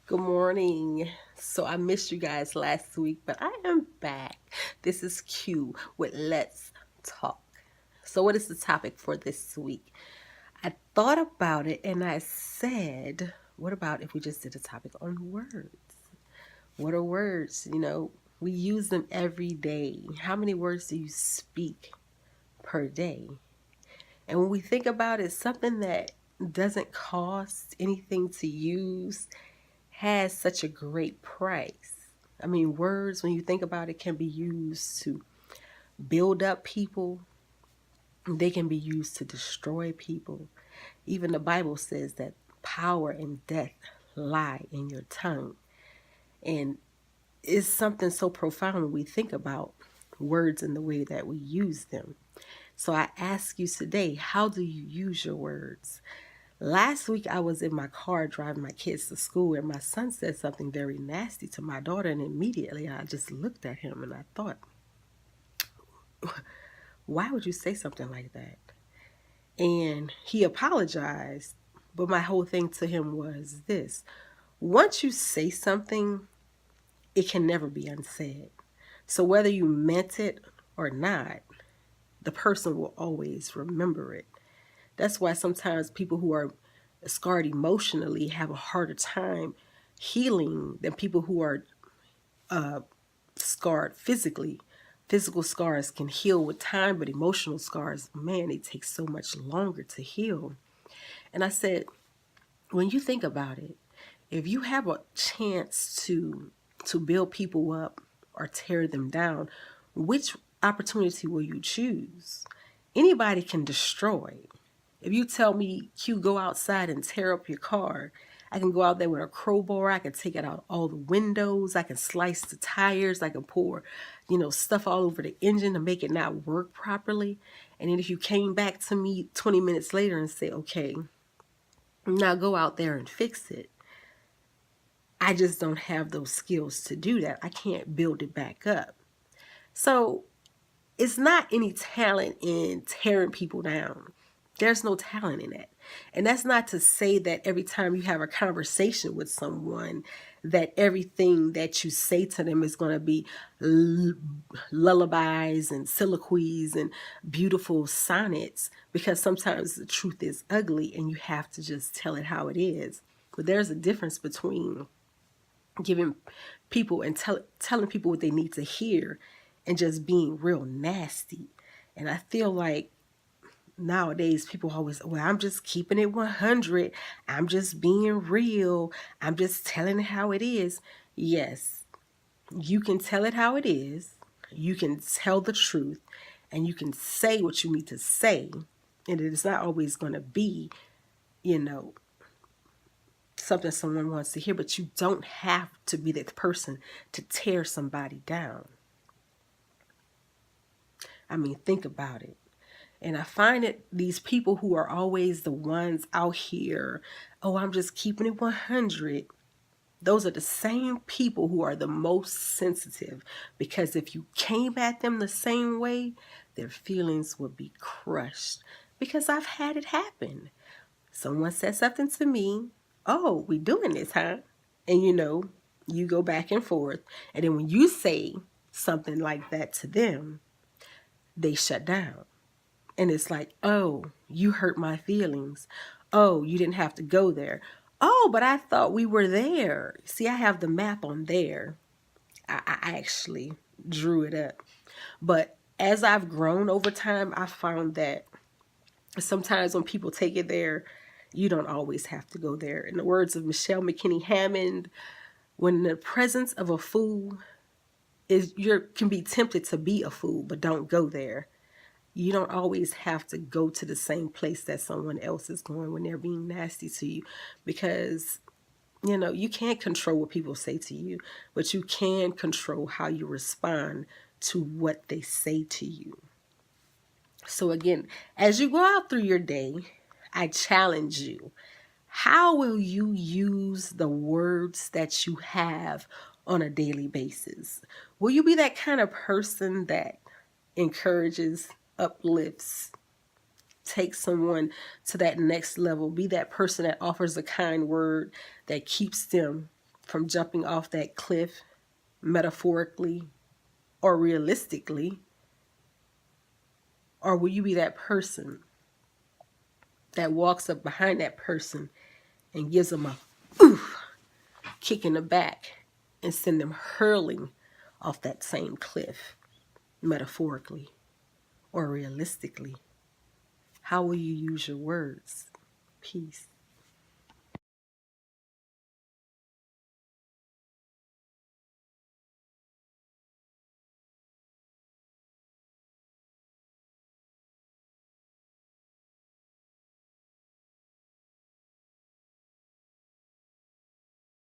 Good morning. So I missed you guys last week, but I am back. This is Q with Let's Talk. So, what is the topic for this week? I thought about it and I said, what about if we just did a topic on words? What are words? We use them every day. How many words do you speak per day? And when we think about it, something that doesn't cost anything to use has such a great price. I mean, words, when you think about it, can be used to build up people, they can be used to destroy people. Even the Bible says that power and death lie in your tongue. And it's something so profound when we think about words and the way that we use them. So I ask you today, how do you use your words? Last week, I was in my car driving my kids to school, and my son said something very nasty to my daughter, and immediately I just looked at him and I thought, why would you say something like that? And he apologized, but my whole thing to him was this: once you say something, it can never be unsaid. So whether you meant it or not, the person will always remember it. That's why sometimes people who are scarred emotionally have a harder time healing than people who are scarred physically. Physical scars can heal with time, but emotional scars, man, they take so much longer to heal. And I said, when you think about it, if you have a chance to build people up or tear them down, which opportunity will you choose? Anybody can destroy. If you tell me, Q, go outside and tear up your car, I can go out there with a crowbar. I can take it out all the windows. I can slice the tires. I can pour, stuff all over the engine to make it not work properly. And then if you came back to me 20 minutes later and say, okay, now go out there and fix it, I just don't have those skills to do that. I can't build it back up. So it's not any talent in tearing people down. There's no talent in that. And that's not to say that every time you have a conversation with someone, that everything that you say to them is going to be lullabies and soliloquies and beautiful sonnets, because sometimes the truth is ugly and you have to just tell it how it is. But there's a difference between giving people and telling people what they need to hear and just being real nasty. And I feel like nowadays people always, well, I'm just keeping it 100. I'm just being real. I'm just telling it how it is. Yes, you can tell it how it is. You can tell the truth and you can say what you need to say. And it is not always going to be, you know, something someone wants to hear, but you don't have to be that person to tear somebody down. I mean, think about it. And I find that these people who are always the ones out here, oh, I'm just keeping it 100. Those are the same people who are the most sensitive, because if you came at them the same way, their feelings would be crushed. Because I've had it happen. Someone said something to me, oh, we doing this, huh? And you go back and forth. And then when you say something like that to them, they shut down. And it's like, oh, you hurt my feelings. Oh, you didn't have to go there. Oh, but I thought we were there. See, I have the map on there. I actually drew it up. But as I've grown over time, I found that sometimes when people take it there, you don't always have to go there. In the words of Michelle McKinney Hammond, when in the presence of a fool, you can be tempted to be a fool, but don't go there. You don't always have to go to the same place that someone else is going when they're being nasty to you, because you can't control what people say to you, but you can control how you respond to what they say to you. So again, as you go out through your day, I challenge you. How will you use the words that you have on a daily basis? Will you be that kind of person that encourages, uplifts, takes someone to that next level? Be that person that offers a kind word that keeps them from jumping off that cliff, metaphorically or realistically? Or will you be that person that walks up behind that person and gives them a oof, kick in the back and send them hurling off that same cliff, metaphorically or realistically? How will you use your words? Peace.